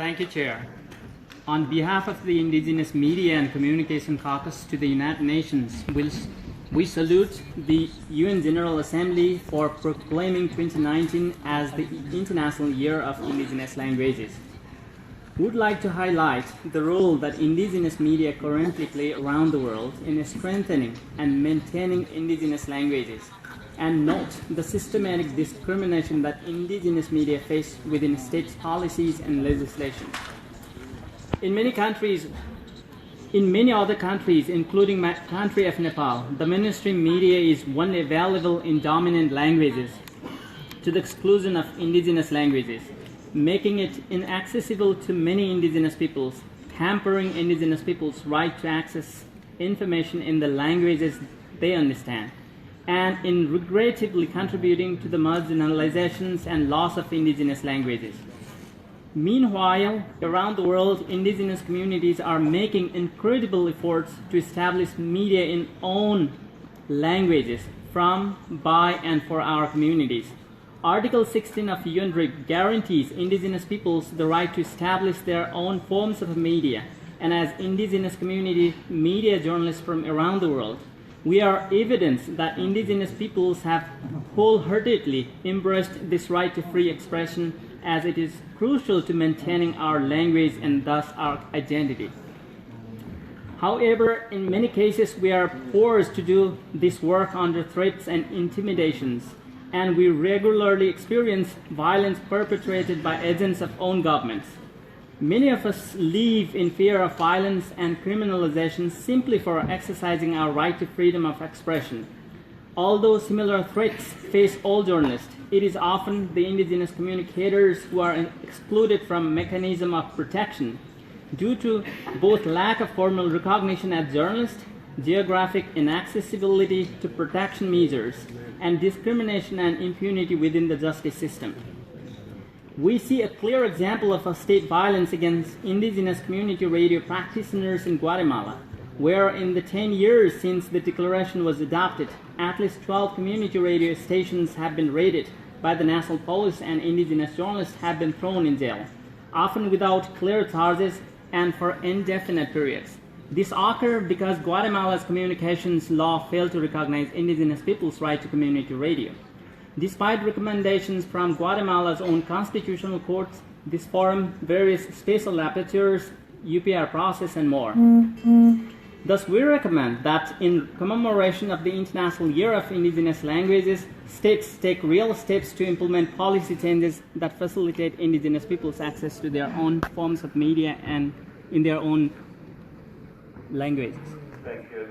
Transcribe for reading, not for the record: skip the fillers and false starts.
Thank you, Chair. On behalf of the Indigenous Media and Communication Caucus to the United Nations, we salute the UN General Assembly for proclaiming 2019 as the International Year of Indigenous Languages. We would like to highlight the role that Indigenous media currently play around the world in strengthening and maintaining Indigenous languages, and note the systematic discrimination that Indigenous media face within state policies and legislation. In many other countries, including my country of Nepal, the mainstream media is only available in dominant languages to the exclusion of Indigenous languages, making it inaccessible to many Indigenous peoples, hampering Indigenous peoples' right to access information in the languages they understand, and regrettably contributing to the marginalizations and loss of Indigenous languages. Meanwhile, around the world, Indigenous communities are making incredible efforts to establish media in own languages from, by, and for our communities. Article 16 of UNPFII guarantees Indigenous peoples the right to establish their own forms of media, and as Indigenous community media journalists from around the world, we are evidence that Indigenous peoples have wholeheartedly embraced this right to free expression, as it is crucial to maintaining our language and thus our identity. However, in many cases, we are forced to do this work under threats and intimidations, and we regularly experience violence perpetrated by agents of own governments. Many of us live in fear of violence and criminalization simply for exercising our right to freedom of expression. Although similar threats face all journalists, it is often the Indigenous communicators who are excluded from mechanism of protection due to both lack of formal recognition as journalists, geographic inaccessibility to protection measures, and discrimination and impunity within the justice system. We see a clear example of a state violence against Indigenous community radio practitioners in Guatemala, where in the 10 years since the declaration was adopted, at least 12 community radio stations have been raided by the national police, and Indigenous journalists have been thrown in jail, often without clear charges and for indefinite periods. This occurred because Guatemala's communications law failed to recognize Indigenous people's right to community radio. Despite recommendations from Guatemala's own constitutional courts, this forum, various special rapporteurs, UPR process, and more. Thus, we recommend that in commemoration of the International Year of Indigenous Languages, states take real steps to implement policy changes that facilitate Indigenous people's access to their own forms of media and in their own languages. Thank you.